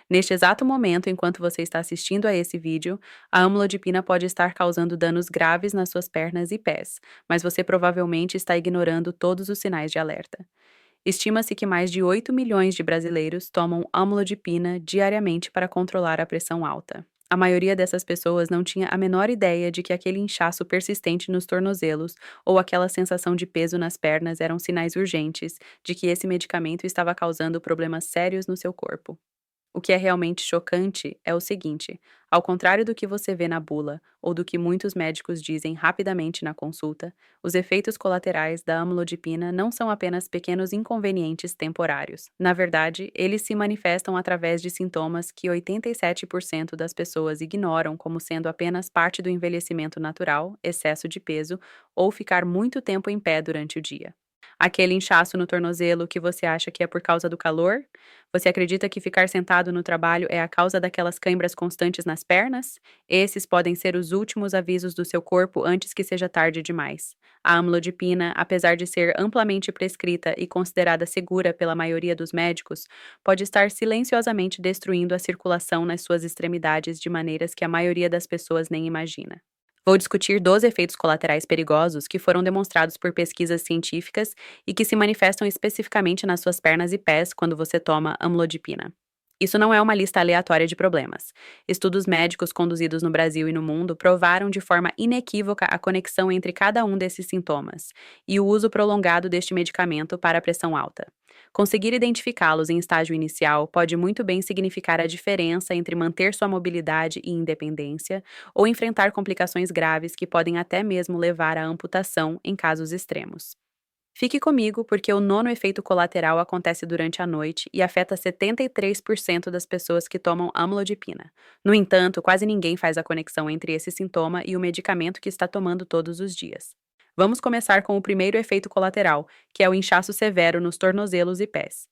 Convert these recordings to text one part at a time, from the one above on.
Neste exato momento, enquanto você está assistindo a esse vídeo, a amlodipina pode estar causando danos graves nas suas pernas e pés, mas você provavelmente está ignorando todos os sinais de alerta. Estima-se que mais de 8 milhões de brasileiros tomam amlodipina diariamente para controlar a pressão alta. A maioria dessas pessoas não tinha a menor ideia de que aquele inchaço persistente nos tornozelos ou aquela sensação de peso nas pernas eram sinais urgentes de que esse medicamento estava causando problemas sérios no seu corpo. O que é realmente chocante é o seguinte: ao contrário do que você vê na bula, ou do que muitos médicos dizem rapidamente na consulta, os efeitos colaterais da amlodipina não são apenas pequenos inconvenientes temporários. Na verdade, eles se manifestam através de sintomas que 87% das pessoas ignoram como sendo apenas parte do envelhecimento natural, excesso de peso ou ficar muito tempo em pé durante o dia. Aquele inchaço no tornozelo que você acha que é por causa do calor? Você acredita que ficar sentado no trabalho é a causa daquelas câimbras constantes nas pernas? Esses podem ser os últimos avisos do seu corpo antes que seja tarde demais. A amlodipina, apesar de ser amplamente prescrita e considerada segura pela maioria dos médicos, pode estar silenciosamente destruindo a circulação nas suas extremidades de maneiras que a maioria das pessoas nem imagina. Vou discutir 12 efeitos colaterais perigosos que foram demonstrados por pesquisas científicas e que se manifestam especificamente nas suas pernas e pés quando você toma amlodipina. Isso não é uma lista aleatória de problemas. Estudos médicos conduzidos no Brasil e no mundo provaram de forma inequívoca a conexão entre cada um desses sintomas e o uso prolongado deste medicamento para a pressão alta. Conseguir identificá-los em estágio inicial pode muito bem significar a diferença entre manter sua mobilidade e independência ou enfrentar complicações graves que podem até mesmo levar à amputação em casos extremos. Fique comigo, porque o nono efeito colateral acontece durante a noite e afeta 73% das pessoas que tomam amlodipina. No entanto, quase ninguém faz a conexão entre esse sintoma e o medicamento que está tomando todos os dias. Vamos começar com o primeiro efeito colateral, que é o inchaço severo nos tornozelos e pés.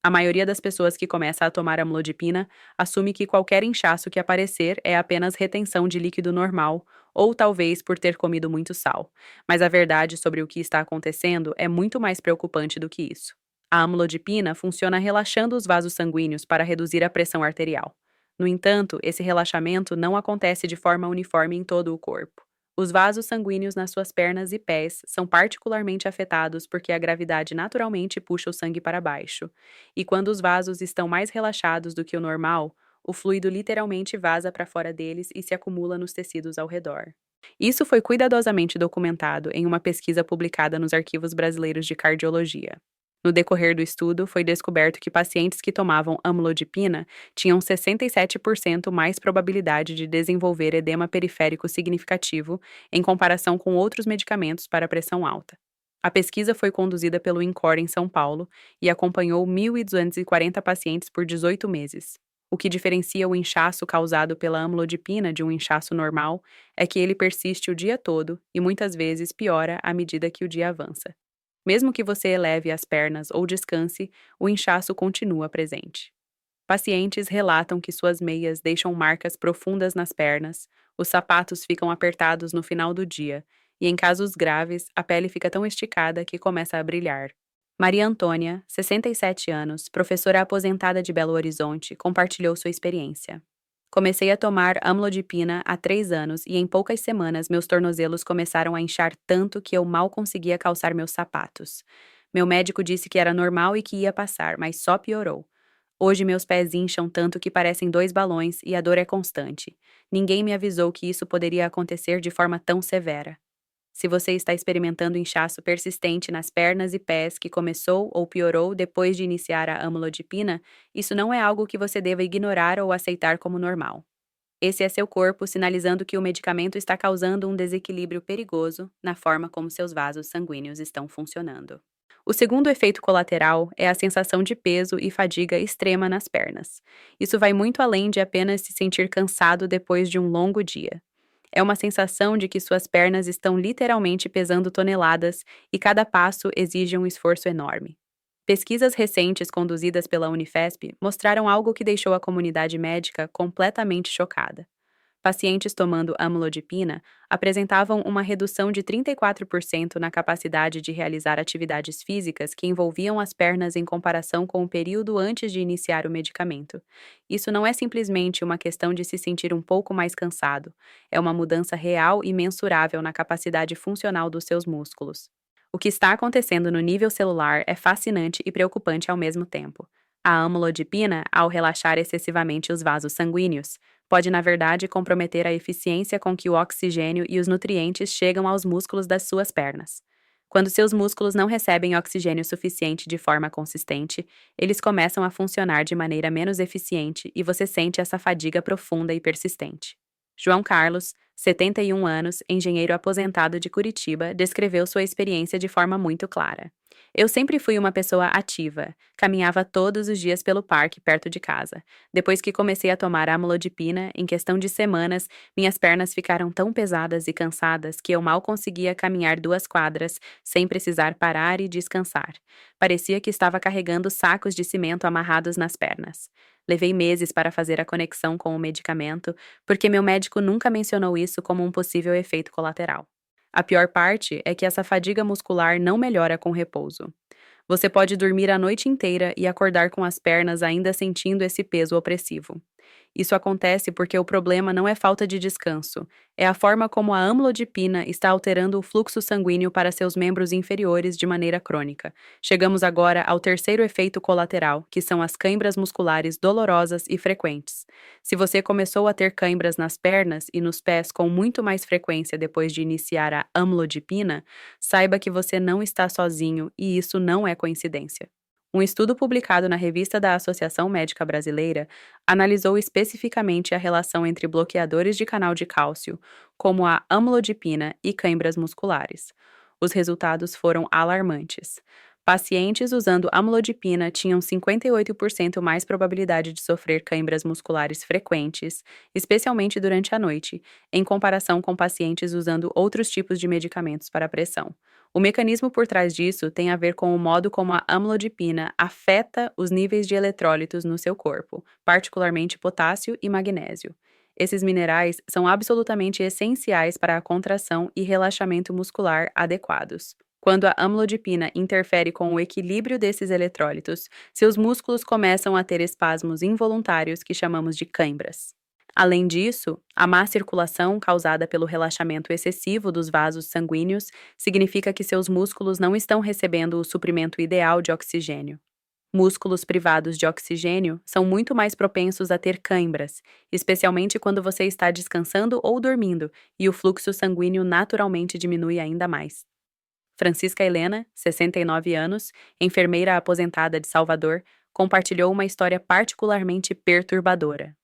A maioria das pessoas que começa a tomar amlodipina assume que qualquer inchaço que aparecer é apenas retenção de líquido normal, ou talvez por ter comido muito sal. Mas a verdade sobre o que está acontecendo é muito mais preocupante do que isso. A amlodipina funciona relaxando os vasos sanguíneos para reduzir a pressão arterial. No entanto, esse relaxamento não acontece de forma uniforme em todo o corpo. Os vasos sanguíneos nas suas pernas e pés são particularmente afetados porque a gravidade naturalmente puxa o sangue para baixo. E quando os vasos estão mais relaxados do que o normal, o fluido literalmente vaza para fora deles e se acumula nos tecidos ao redor. Isso foi cuidadosamente documentado em uma pesquisa publicada nos Arquivos Brasileiros de Cardiologia. No decorrer do estudo, foi descoberto que pacientes que tomavam amlodipina tinham 67% mais probabilidade de desenvolver edema periférico significativo em comparação com outros medicamentos para pressão alta. A pesquisa foi conduzida pelo INCOR em São Paulo e acompanhou 1.240 pacientes por 18 meses. O que diferencia o inchaço causado pela amlodipina de um inchaço normal é que ele persiste o dia todo e muitas vezes piora à medida que o dia avança. Mesmo que você eleve as pernas ou descanse, o inchaço continua presente. Pacientes relatam que suas meias deixam marcas profundas nas pernas, os sapatos ficam apertados no final do dia, e em casos graves, a pele fica tão esticada que começa a brilhar. Maria Antônia, 67 anos, professora aposentada de Belo Horizonte, compartilhou sua experiência. Comecei a tomar amlodipina há 3 anos e em poucas semanas meus tornozelos começaram a inchar tanto que eu mal conseguia calçar meus sapatos. Meu médico disse que era normal e que ia passar, mas só piorou. Hoje meus pés incham tanto que parecem 2 balões e a dor é constante. Ninguém me avisou que isso poderia acontecer de forma tão severa. Se você está experimentando inchaço persistente nas pernas e pés que começou ou piorou depois de iniciar a amlodipina, isso não é algo que você deva ignorar ou aceitar como normal. Esse é seu corpo sinalizando que o medicamento está causando um desequilíbrio perigoso na forma como seus vasos sanguíneos estão funcionando. O segundo efeito colateral é a sensação de peso e fadiga extrema nas pernas. Isso vai muito além de apenas se sentir cansado depois de um longo dia. É uma sensação de que suas pernas estão literalmente pesando toneladas e cada passo exige um esforço enorme. Pesquisas recentes conduzidas pela Unifesp mostraram algo que deixou a comunidade médica completamente chocada. Pacientes tomando amlodipina apresentavam uma redução de 34% na capacidade de realizar atividades físicas que envolviam as pernas em comparação com o período antes de iniciar o medicamento. Isso não é simplesmente uma questão de se sentir um pouco mais cansado, é uma mudança real e mensurável na capacidade funcional dos seus músculos. O que está acontecendo no nível celular é fascinante e preocupante ao mesmo tempo. A amlodipina, ao relaxar excessivamente os vasos sanguíneos, pode, na verdade, comprometer a eficiência com que o oxigênio e os nutrientes chegam aos músculos das suas pernas. Quando seus músculos não recebem oxigênio suficiente de forma consistente, eles começam a funcionar de maneira menos eficiente e você sente essa fadiga profunda e persistente. João Carlos, 71 anos, engenheiro aposentado de Curitiba, descreveu sua experiência de forma muito clara. Eu sempre fui uma pessoa ativa, caminhava todos os dias pelo parque perto de casa. Depois que comecei a tomar amlodipina, em questão de semanas, minhas pernas ficaram tão pesadas e cansadas que eu mal conseguia caminhar 2 quadras sem precisar parar e descansar. Parecia que estava carregando sacos de cimento amarrados nas pernas. Levei meses para fazer a conexão com o medicamento, porque meu médico nunca mencionou isso como um possível efeito colateral. A pior parte é que essa fadiga muscular não melhora com repouso. Você pode dormir a noite inteira e acordar com as pernas ainda sentindo esse peso opressivo. Isso acontece porque o problema não é falta de descanso, é a forma como a amlodipina está alterando o fluxo sanguíneo para seus membros inferiores de maneira crônica. Chegamos agora ao terceiro efeito colateral, que são as câimbras musculares dolorosas e frequentes. Se você começou a ter câimbras nas pernas e nos pés com muito mais frequência depois de iniciar a amlodipina, saiba que você não está sozinho e isso não é coincidência. Um estudo publicado na revista da Associação Médica Brasileira analisou especificamente a relação entre bloqueadores de canal de cálcio, como a amlodipina, e câimbras musculares. Os resultados foram alarmantes. Pacientes usando amlodipina tinham 58% mais probabilidade de sofrer câimbras musculares frequentes, especialmente durante a noite, em comparação com pacientes usando outros tipos de medicamentos para a pressão. O mecanismo por trás disso tem a ver com o modo como a amlodipina afeta os níveis de eletrólitos no seu corpo, particularmente potássio e magnésio. Esses minerais são absolutamente essenciais para a contração e relaxamento muscular adequados. Quando a amlodipina interfere com o equilíbrio desses eletrólitos, seus músculos começam a ter espasmos involuntários que chamamos de câimbras. Além disso, a má circulação causada pelo relaxamento excessivo dos vasos sanguíneos significa que seus músculos não estão recebendo o suprimento ideal de oxigênio. Músculos privados de oxigênio são muito mais propensos a ter câimbras, especialmente quando você está descansando ou dormindo e o fluxo sanguíneo naturalmente diminui ainda mais. Francisca Helena, 69 anos, enfermeira aposentada de Salvador, compartilhou uma história particularmente perturbadora.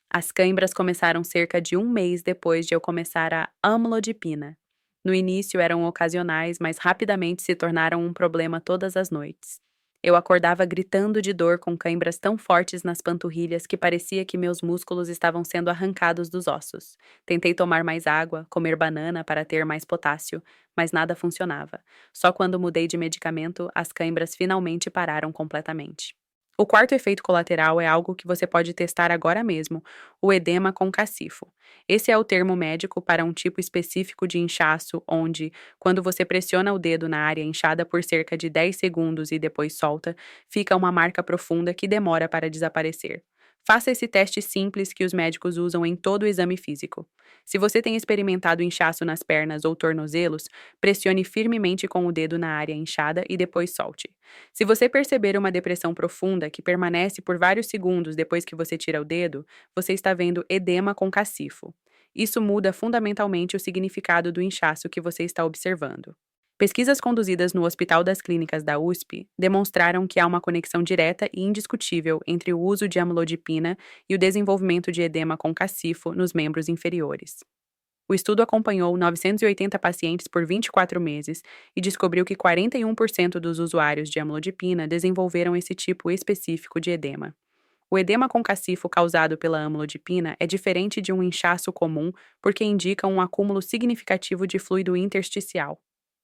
As câimbras começaram cerca de um mês depois de eu começar a amlodipina. No início eram ocasionais, mas rapidamente se tornaram um problema todas as noites. Eu acordava gritando de dor com câimbras tão fortes nas panturrilhas que parecia que meus músculos estavam sendo arrancados dos ossos. Tentei tomar mais água, comer banana para ter mais potássio, mas nada funcionava. Só quando mudei de medicamento, as câimbras finalmente pararam completamente. O quarto efeito colateral é algo que você pode testar agora mesmo, o edema com cacifo. Esse é o termo médico para um tipo específico de inchaço onde, quando você pressiona o dedo na área inchada por cerca de 10 segundos e depois solta, fica uma marca profunda que demora para desaparecer. Faça esse teste simples que os médicos usam em todo o exame físico. Se você tem experimentado inchaço nas pernas ou tornozelos, pressione firmemente com o dedo na área inchada e depois solte. Se você perceber uma depressão profunda que permanece por vários segundos depois que você tira o dedo, você está vendo edema com cacifo. Isso muda fundamentalmente o significado do inchaço que você está observando. Pesquisas conduzidas no Hospital das Clínicas da USP demonstraram que há uma conexão direta e indiscutível entre o uso de amlodipina e o desenvolvimento de edema com cacifo nos membros inferiores. O estudo acompanhou 980 pacientes por 24 meses e descobriu que 41% dos usuários de amlodipina desenvolveram esse tipo específico de edema. O edema com cacifo causado pela amlodipina é diferente de um inchaço comum porque indica um acúmulo significativo de fluido intersticial.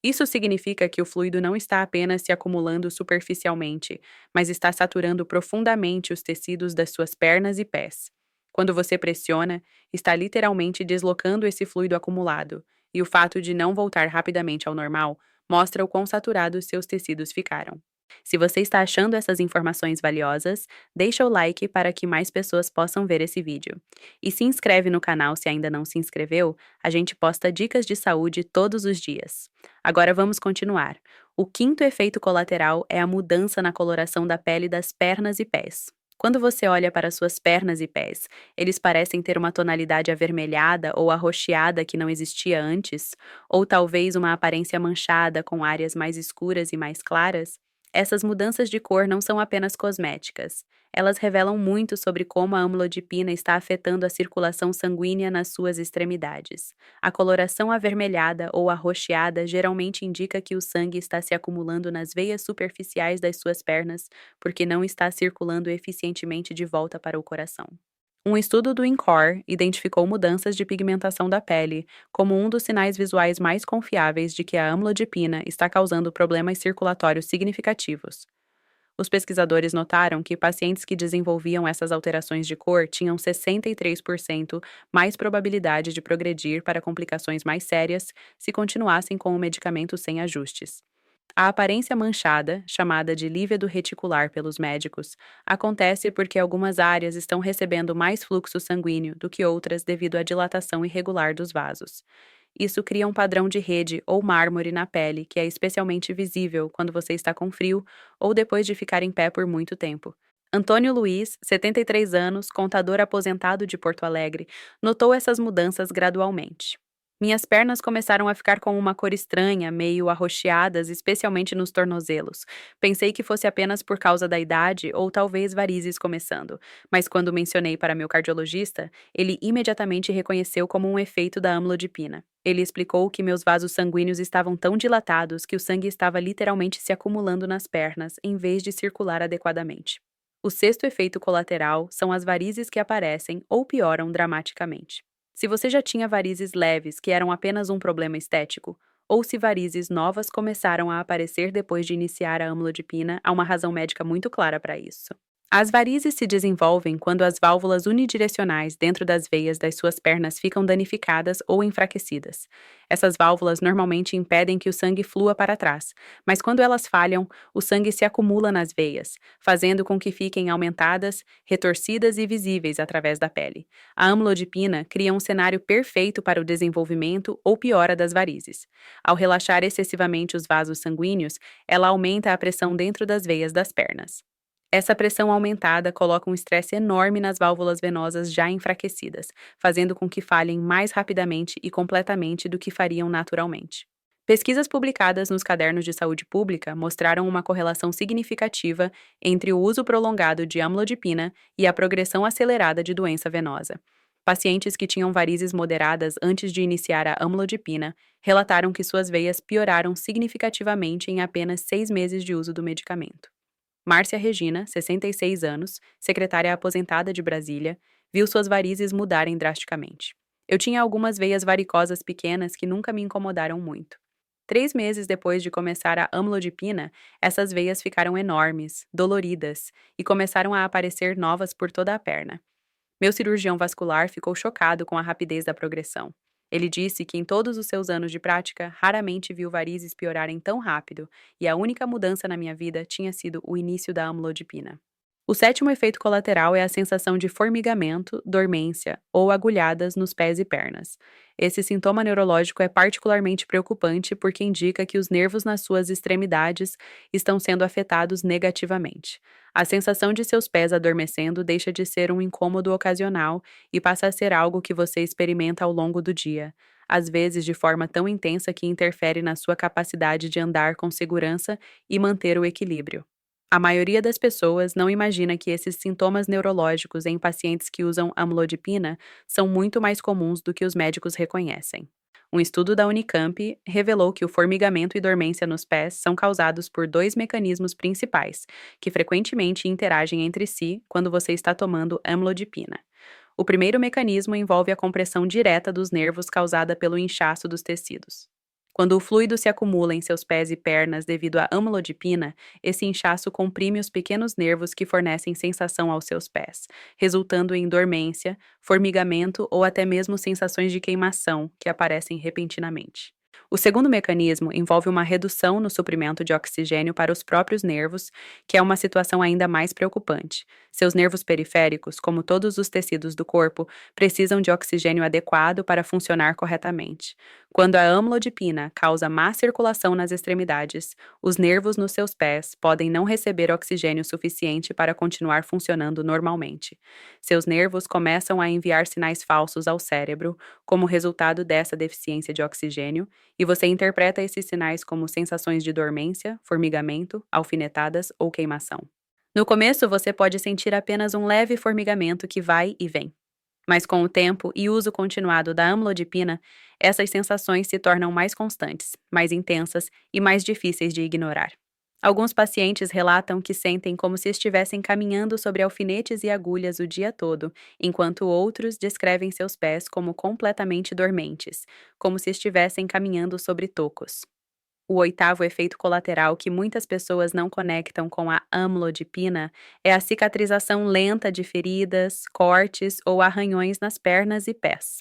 Isso significa que o fluido não está apenas se acumulando superficialmente, mas está saturando profundamente os tecidos das suas pernas e pés. Quando você pressiona, está literalmente deslocando esse fluido acumulado, e o fato de não voltar rapidamente ao normal mostra o quão saturados seus tecidos ficaram. Se você está achando essas informações valiosas, deixa o like para que mais pessoas possam ver esse vídeo. E se inscreve no canal se ainda não se inscreveu, a gente posta dicas de saúde todos os dias. Agora vamos continuar. O quinto efeito colateral é a mudança na coloração da pele das pernas e pés. Quando você olha para suas pernas e pés, eles parecem ter uma tonalidade avermelhada ou arroxeada que não existia antes, ou talvez uma aparência manchada com áreas mais escuras e mais claras. Essas mudanças de cor não são apenas cosméticas. Elas revelam muito sobre como a amlodipina está afetando a circulação sanguínea nas suas extremidades. A coloração avermelhada ou arroxeada geralmente indica que o sangue está se acumulando nas veias superficiais das suas pernas, porque não está circulando eficientemente de volta para o coração. Um estudo do INCOR identificou mudanças de pigmentação da pele como um dos sinais visuais mais confiáveis de que a amlodipina está causando problemas circulatórios significativos. Os pesquisadores notaram que pacientes que desenvolviam essas alterações de cor tinham 63% mais probabilidade de progredir para complicações mais sérias se continuassem com o medicamento sem ajustes. A aparência manchada, chamada de lívedo reticular pelos médicos, acontece porque algumas áreas estão recebendo mais fluxo sanguíneo do que outras devido à dilatação irregular dos vasos. Isso cria um padrão de rede ou mármore na pele que é especialmente visível quando você está com frio ou depois de ficar em pé por muito tempo. Antônio Luiz, 73 anos, contador aposentado de Porto Alegre, notou essas mudanças gradualmente. Minhas pernas começaram a ficar com uma cor estranha, meio arroxeadas, especialmente nos tornozelos. Pensei que fosse apenas por causa da idade ou talvez varizes começando, mas quando mencionei para meu cardiologista, ele imediatamente reconheceu como um efeito da amlodipina. Ele explicou que meus vasos sanguíneos estavam tão dilatados que o sangue estava literalmente se acumulando nas pernas, em vez de circular adequadamente. O sexto efeito colateral são as varizes que aparecem ou pioram dramaticamente. Se você já tinha varizes leves que eram apenas um problema estético, ou se varizes novas começaram a aparecer depois de iniciar a amlodipina, há uma razão médica muito clara para isso. As varizes se desenvolvem quando as válvulas unidirecionais dentro das veias das suas pernas ficam danificadas ou enfraquecidas. Essas válvulas normalmente impedem que o sangue flua para trás, mas quando elas falham, o sangue se acumula nas veias, fazendo com que fiquem aumentadas, retorcidas e visíveis através da pele. A amlodipina cria um cenário perfeito para o desenvolvimento ou piora das varizes. Ao relaxar excessivamente os vasos sanguíneos, ela aumenta a pressão dentro das veias das pernas. Essa pressão aumentada coloca um estresse enorme nas válvulas venosas já enfraquecidas, fazendo com que falhem mais rapidamente e completamente do que fariam naturalmente. Pesquisas publicadas nos cadernos de saúde pública mostraram uma correlação significativa entre o uso prolongado de amlodipina e a progressão acelerada de doença venosa. Pacientes que tinham varizes moderadas antes de iniciar a amlodipina relataram que suas veias pioraram significativamente em apenas 6 meses de uso do medicamento. Márcia Regina, 66 anos, secretária aposentada de Brasília, viu suas varizes mudarem drasticamente. Eu tinha algumas veias varicosas pequenas que nunca me incomodaram muito. 3 meses depois de começar a amlodipina, essas veias ficaram enormes, doloridas, e começaram a aparecer novas por toda a perna. Meu cirurgião vascular ficou chocado com a rapidez da progressão. Ele disse que em todos os seus anos de prática, raramente viu varizes piorarem tão rápido, e a única mudança na minha vida tinha sido o início da amlodipina. O sétimo efeito colateral é a sensação de formigamento, dormência ou agulhadas nos pés e pernas. Esse sintoma neurológico é particularmente preocupante porque indica que os nervos nas suas extremidades estão sendo afetados negativamente. A sensação de seus pés adormecendo deixa de ser um incômodo ocasional e passa a ser algo que você experimenta ao longo do dia, às vezes de forma tão intensa que interfere na sua capacidade de andar com segurança e manter o equilíbrio. A maioria das pessoas não imagina que esses sintomas neurológicos em pacientes que usam amlodipina são muito mais comuns do que os médicos reconhecem. Um estudo da Unicamp revelou que o formigamento e dormência nos pés são causados por dois mecanismos principais, que frequentemente interagem entre si quando você está tomando amlodipina. O primeiro mecanismo envolve a compressão direta dos nervos causada pelo inchaço dos tecidos. Quando o fluido se acumula em seus pés e pernas devido à amlodipina, esse inchaço comprime os pequenos nervos que fornecem sensação aos seus pés, resultando em dormência, formigamento ou até mesmo sensações de queimação que aparecem repentinamente. O segundo mecanismo envolve uma redução no suprimento de oxigênio para os próprios nervos, que é uma situação ainda mais preocupante. Seus nervos periféricos, como todos os tecidos do corpo, precisam de oxigênio adequado para funcionar corretamente. Quando a amlodipina causa má circulação nas extremidades, os nervos nos seus pés podem não receber oxigênio suficiente para continuar funcionando normalmente. Seus nervos começam a enviar sinais falsos ao cérebro, como resultado dessa deficiência de oxigênio, e você interpreta esses sinais como sensações de dormência, formigamento, alfinetadas ou queimação. No começo, você pode sentir apenas um leve formigamento que vai e vem. Mas com o tempo e uso continuado da amlodipina, essas sensações se tornam mais constantes, mais intensas e mais difíceis de ignorar. Alguns pacientes relatam que sentem como se estivessem caminhando sobre alfinetes e agulhas o dia todo, enquanto outros descrevem seus pés como completamente dormentes, como se estivessem caminhando sobre tocos. O oitavo efeito colateral que muitas pessoas não conectam com a amlodipina é a cicatrização lenta de feridas, cortes ou arranhões nas pernas e pés.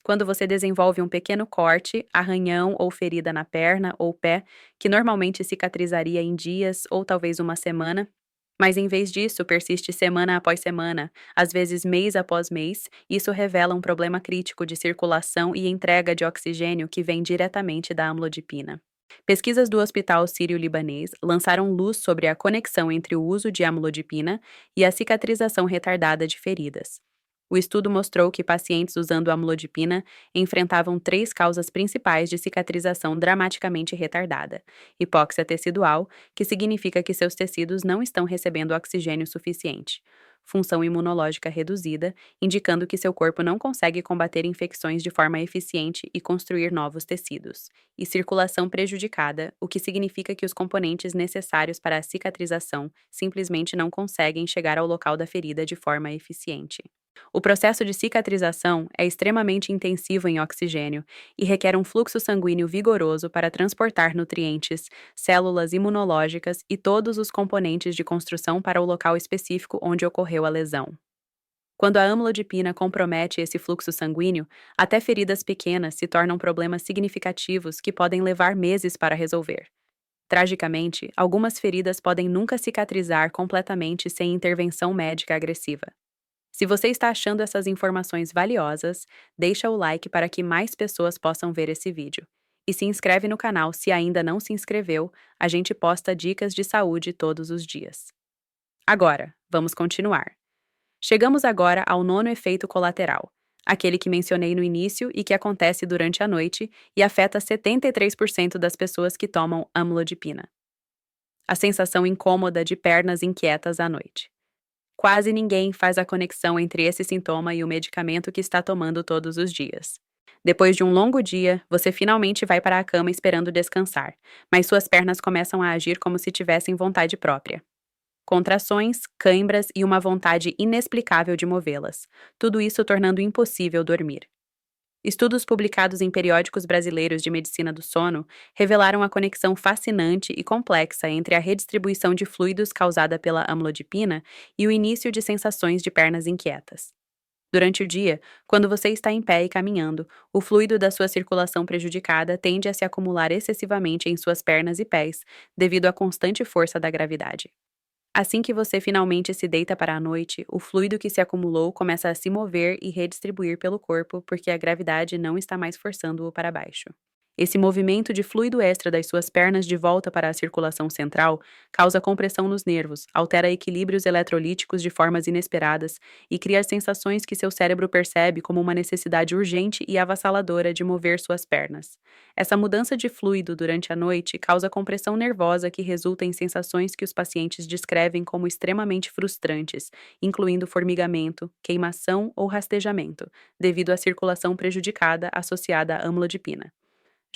Quando você desenvolve um pequeno corte, arranhão ou ferida na perna ou pé, que normalmente cicatrizaria em dias ou talvez uma semana, mas em vez disso persiste semana após semana, às vezes mês após mês, isso revela um problema crítico de circulação e entrega de oxigênio que vem diretamente da amlodipina. Pesquisas do Hospital Sírio-Libanês lançaram luz sobre a conexão entre o uso de amlodipina e a cicatrização retardada de feridas. O estudo mostrou que pacientes usando amlodipina enfrentavam três causas principais de cicatrização dramaticamente retardada: hipóxia tecidual, que significa que seus tecidos não estão recebendo oxigênio suficiente; função imunológica reduzida, indicando que seu corpo não consegue combater infecções de forma eficiente e construir novos tecidos; e circulação prejudicada, o que significa que os componentes necessários para a cicatrização simplesmente não conseguem chegar ao local da ferida de forma eficiente. O processo de cicatrização é extremamente intensivo em oxigênio e requer um fluxo sanguíneo vigoroso para transportar nutrientes, células imunológicas e todos os componentes de construção para o local específico onde ocorreu a lesão. Quando a amlodipina compromete esse fluxo sanguíneo, até feridas pequenas se tornam problemas significativos que podem levar meses para resolver. Tragicamente, algumas feridas podem nunca cicatrizar completamente sem intervenção médica agressiva. Se você está achando essas informações valiosas, deixa o like para que mais pessoas possam ver esse vídeo. E se inscreve no canal se ainda não se inscreveu, a gente posta dicas de saúde todos os dias. Agora, vamos continuar. Chegamos agora ao nono efeito colateral, aquele que mencionei no início e que acontece durante a noite e afeta 73% das pessoas que tomam amlodipina. A sensação incômoda de pernas inquietas à noite. Quase ninguém faz a conexão entre esse sintoma e o medicamento que está tomando todos os dias. Depois de um longo dia, você finalmente vai para a cama esperando descansar, mas suas pernas começam a agir como se tivessem vontade própria. Contrações, cãibras e uma vontade inexplicável de movê-las, tudo isso tornando impossível dormir. Estudos publicados em periódicos brasileiros de medicina do sono revelaram a conexão fascinante e complexa entre a redistribuição de fluidos causada pela amlodipina e o início de sensações de pernas inquietas. Durante o dia, quando você está em pé e caminhando, o fluido da sua circulação prejudicada tende a se acumular excessivamente em suas pernas e pés, devido à constante força da gravidade. Assim que você finalmente se deita para a noite, o fluido que se acumulou começa a se mover e redistribuir pelo corpo porque a gravidade não está mais forçando-o para baixo. Esse movimento de fluido extra das suas pernas de volta para a circulação central causa compressão nos nervos, altera equilíbrios eletrolíticos de formas inesperadas e cria sensações que seu cérebro percebe como uma necessidade urgente e avassaladora de mover suas pernas. Essa mudança de fluido durante a noite causa compressão nervosa que resulta em sensações que os pacientes descrevem como extremamente frustrantes, incluindo formigamento, queimação ou rastejamento, devido à circulação prejudicada associada à amlodipina.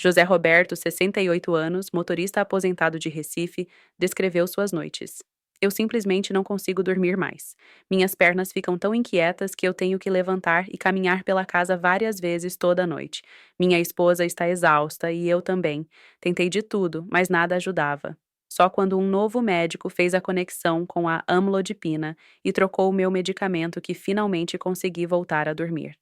José Roberto, 68 anos, motorista aposentado de Recife, descreveu suas noites. Eu simplesmente não consigo dormir mais. Minhas pernas ficam tão inquietas que eu tenho que levantar e caminhar pela casa várias vezes toda noite. Minha esposa está exausta e eu também. Tentei de tudo, mas nada ajudava. Só quando um novo médico fez a conexão com a amlodipina e trocou o meu medicamento que finalmente consegui voltar a dormir.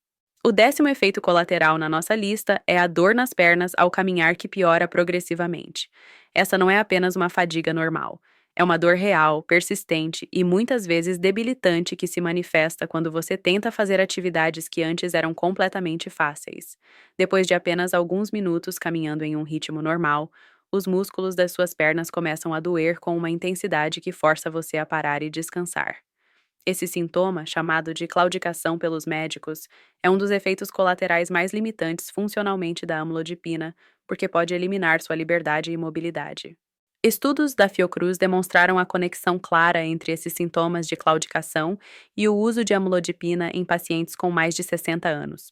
O 10º efeito colateral na nossa lista é a dor nas pernas ao caminhar que piora progressivamente. Essa não é apenas uma fadiga normal. É uma dor real, persistente e muitas vezes debilitante que se manifesta quando você tenta fazer atividades que antes eram completamente fáceis. Depois de apenas alguns minutos caminhando em um ritmo normal, os músculos das suas pernas começam a doer com uma intensidade que força você a parar e descansar. Esse sintoma, chamado de claudicação pelos médicos, é um dos efeitos colaterais mais limitantes funcionalmente da amlodipina, porque pode eliminar sua liberdade e mobilidade. Estudos da Fiocruz demonstraram a conexão clara entre esses sintomas de claudicação e o uso de amlodipina em pacientes com mais de 60 anos.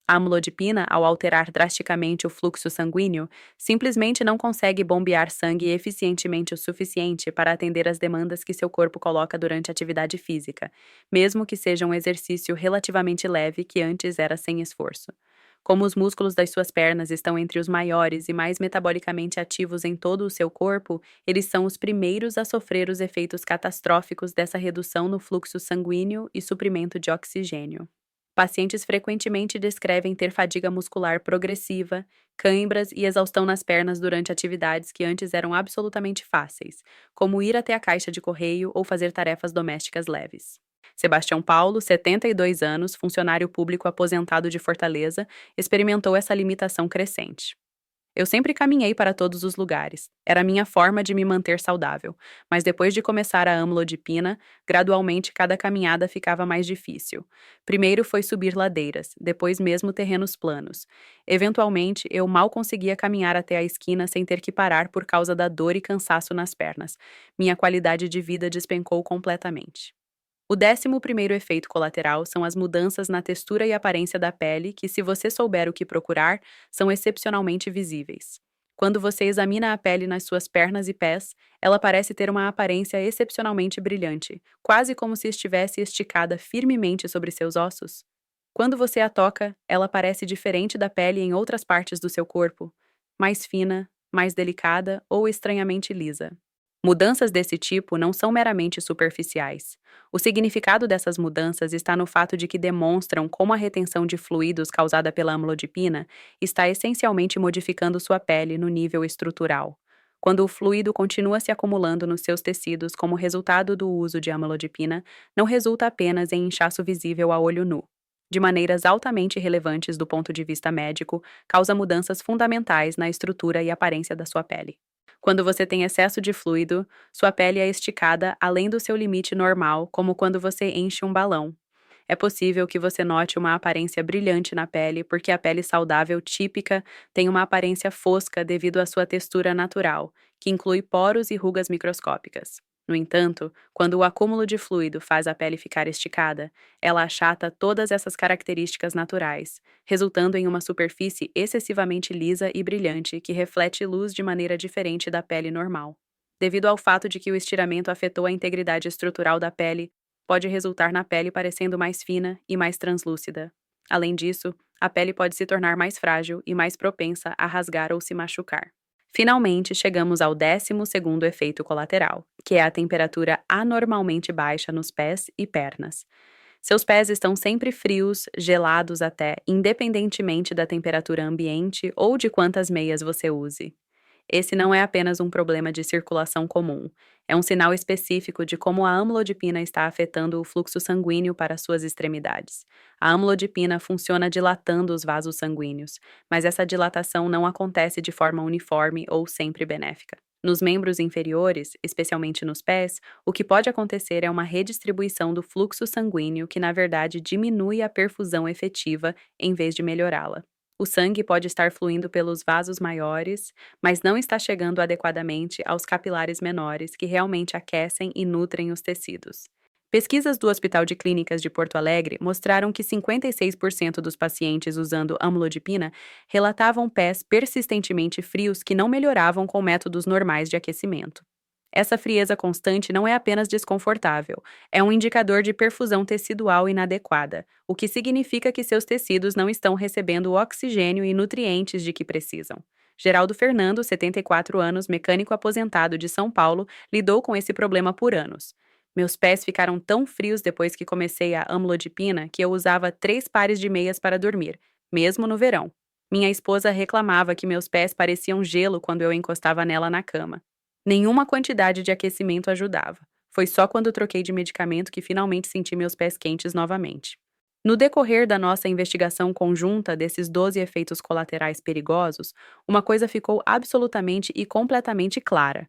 A amlodipina, ao alterar drasticamente o fluxo sanguíneo, simplesmente não consegue bombear sangue eficientemente o suficiente para atender às demandas que seu corpo coloca durante a atividade física, mesmo que seja um exercício relativamente leve que antes era sem esforço. Como os músculos das suas pernas estão entre os maiores e mais metabolicamente ativos em todo o seu corpo, eles são os primeiros a sofrer os efeitos catastróficos dessa redução no fluxo sanguíneo e suprimento de oxigênio. Pacientes frequentemente descrevem ter fadiga muscular progressiva, cãibras e exaustão nas pernas durante atividades que antes eram absolutamente fáceis, como ir até a caixa de correio ou fazer tarefas domésticas leves. Sebastião Paulo, 72 anos, funcionário público aposentado de Fortaleza, experimentou essa limitação crescente. Eu sempre caminhei para todos os lugares. Era a minha forma de me manter saudável. Mas depois de começar a amlodipina, gradualmente cada caminhada ficava mais difícil. Primeiro foi subir ladeiras, depois mesmo terrenos planos. Eventualmente, eu mal conseguia caminhar até a esquina sem ter que parar por causa da dor e cansaço nas pernas. Minha qualidade de vida despencou completamente. O 11º efeito colateral são as mudanças na textura e aparência da pele que, se você souber o que procurar, são excepcionalmente visíveis. Quando você examina a pele nas suas pernas e pés, ela parece ter uma aparência excepcionalmente brilhante, quase como se estivesse esticada firmemente sobre seus ossos. Quando você a toca, ela parece diferente da pele em outras partes do seu corpo, mais fina, mais delicada ou estranhamente lisa. Mudanças desse tipo não são meramente superficiais. O significado dessas mudanças está no fato de que demonstram como a retenção de fluidos causada pela amlodipina está essencialmente modificando sua pele no nível estrutural. Quando o fluido continua se acumulando nos seus tecidos como resultado do uso de amlodipina, não resulta apenas em inchaço visível a olho nu. De maneiras altamente relevantes do ponto de vista médico, causa mudanças fundamentais na estrutura e aparência da sua pele. Quando você tem excesso de fluido, sua pele é esticada além do seu limite normal, como quando você enche um balão. É possível que você note uma aparência brilhante na pele, porque a pele saudável típica tem uma aparência fosca devido à sua textura natural, que inclui poros e rugas microscópicas. No entanto, quando o acúmulo de fluido faz a pele ficar esticada, ela achata todas essas características naturais, resultando em uma superfície excessivamente lisa e brilhante que reflete luz de maneira diferente da pele normal. Devido ao fato de que o estiramento afetou a integridade estrutural da pele, pode resultar na pele parecendo mais fina e mais translúcida. Além disso, a pele pode se tornar mais frágil e mais propensa a rasgar ou se machucar. Finalmente, chegamos ao 12º efeito colateral, que é a temperatura anormalmente baixa nos pés e pernas. Seus pés estão sempre frios, gelados até, independentemente da temperatura ambiente ou de quantas meias você use. Esse não é apenas um problema de circulação comum, é um sinal específico de como a amlodipina está afetando o fluxo sanguíneo para suas extremidades. A amlodipina funciona dilatando os vasos sanguíneos, mas essa dilatação não acontece de forma uniforme ou sempre benéfica. Nos membros inferiores, especialmente nos pés, o que pode acontecer é uma redistribuição do fluxo sanguíneo que, na verdade, diminui a perfusão efetiva em vez de melhorá-la. O sangue pode estar fluindo pelos vasos maiores, mas não está chegando adequadamente aos capilares menores que realmente aquecem e nutrem os tecidos. Pesquisas do Hospital de Clínicas de Porto Alegre mostraram que 56% dos pacientes usando amlodipina relatavam pés persistentemente frios que não melhoravam com métodos normais de aquecimento. Essa frieza constante não é apenas desconfortável, é um indicador de perfusão tecidual inadequada, o que significa que seus tecidos não estão recebendo o oxigênio e nutrientes de que precisam. Geraldo Fernando, 74 anos, mecânico aposentado de São Paulo, lidou com esse problema por anos. Meus pés ficaram tão frios depois que comecei a amlodipina que eu usava 3 pares de meias para dormir, mesmo no verão. Minha esposa reclamava que meus pés pareciam gelo quando eu encostava nela na cama. Nenhuma quantidade de aquecimento ajudava. Foi só quando troquei de medicamento que finalmente senti meus pés quentes novamente. No decorrer da nossa investigação conjunta desses 12 efeitos colaterais perigosos, uma coisa ficou absolutamente e completamente clara.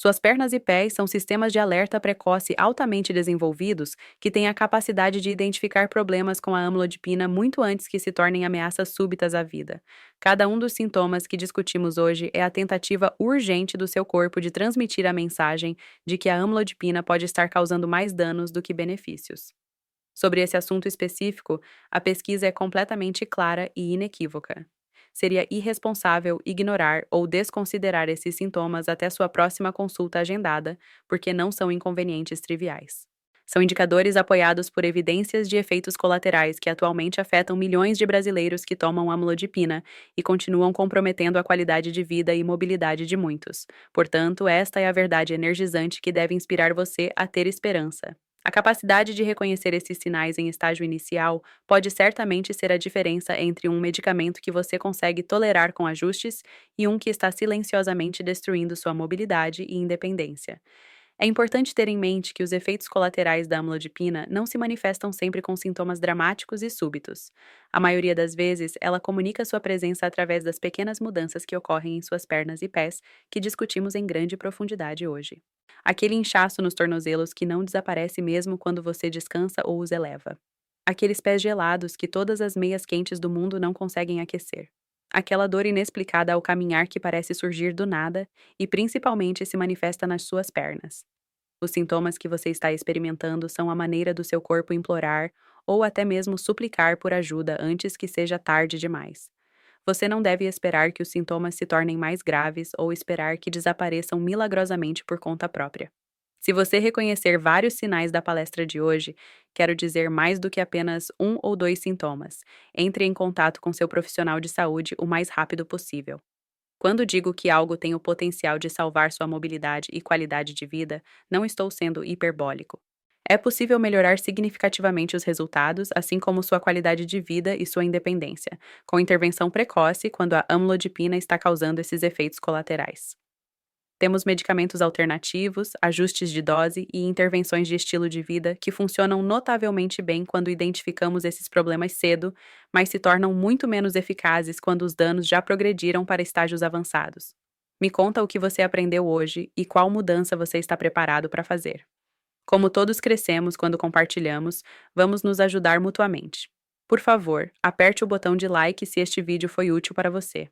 Suas pernas e pés são sistemas de alerta precoce altamente desenvolvidos que têm a capacidade de identificar problemas com a amlodipina muito antes que se tornem ameaças súbitas à vida. Cada um dos sintomas que discutimos hoje é a tentativa urgente do seu corpo de transmitir a mensagem de que a amlodipina pode estar causando mais danos do que benefícios. Sobre esse assunto específico, a pesquisa é completamente clara e inequívoca. Seria irresponsável ignorar ou desconsiderar esses sintomas até sua próxima consulta agendada, porque não são inconvenientes triviais. São indicadores apoiados por evidências de efeitos colaterais que atualmente afetam milhões de brasileiros que tomam amlodipina e continuam comprometendo a qualidade de vida e mobilidade de muitos. Portanto, esta é a verdade energizante que deve inspirar você a ter esperança. A capacidade de reconhecer esses sinais em estágio inicial pode certamente ser a diferença entre um medicamento que você consegue tolerar com ajustes e um que está silenciosamente destruindo sua mobilidade e independência. É importante ter em mente que os efeitos colaterais da amlodipina não se manifestam sempre com sintomas dramáticos e súbitos. A maioria das vezes, ela comunica sua presença através das pequenas mudanças que ocorrem em suas pernas e pés, que discutimos em grande profundidade hoje. Aquele inchaço nos tornozelos que não desaparece mesmo quando você descansa ou os eleva. Aqueles pés gelados que todas as meias quentes do mundo não conseguem aquecer. Aquela dor inexplicada ao caminhar que parece surgir do nada e principalmente se manifesta nas suas pernas. Os sintomas que você está experimentando são a maneira do seu corpo implorar ou até mesmo suplicar por ajuda antes que seja tarde demais. Você não deve esperar que os sintomas se tornem mais graves ou esperar que desapareçam milagrosamente por conta própria. Se você reconhecer vários sinais da palestra de hoje, quero dizer mais do que apenas um ou dois sintomas. Entre em contato com seu profissional de saúde o mais rápido possível. Quando digo que algo tem o potencial de salvar sua mobilidade e qualidade de vida, não estou sendo hiperbólico. É possível melhorar significativamente os resultados, assim como sua qualidade de vida e sua independência, com intervenção precoce quando a amlodipina está causando esses efeitos colaterais. Temos medicamentos alternativos, ajustes de dose e intervenções de estilo de vida que funcionam notavelmente bem quando identificamos esses problemas cedo, mas se tornam muito menos eficazes quando os danos já progrediram para estágios avançados. Me conta o que você aprendeu hoje e qual mudança você está preparado para fazer. Como todos crescemos quando compartilhamos, vamos nos ajudar mutuamente. Por favor, aperte o botão de like se este vídeo foi útil para você.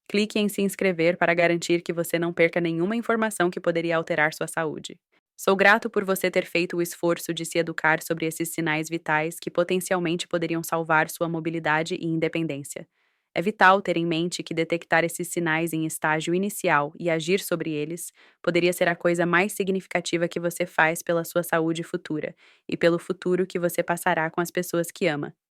Clique em se inscrever para garantir que você não perca nenhuma informação que poderia alterar sua saúde. Sou grato por você ter feito o esforço de se educar sobre esses sinais vitais que potencialmente poderiam salvar sua mobilidade e independência. É vital ter em mente que detectar esses sinais em estágio inicial e agir sobre eles poderia ser a coisa mais significativa que você faz pela sua saúde futura e pelo futuro que você passará com as pessoas que ama.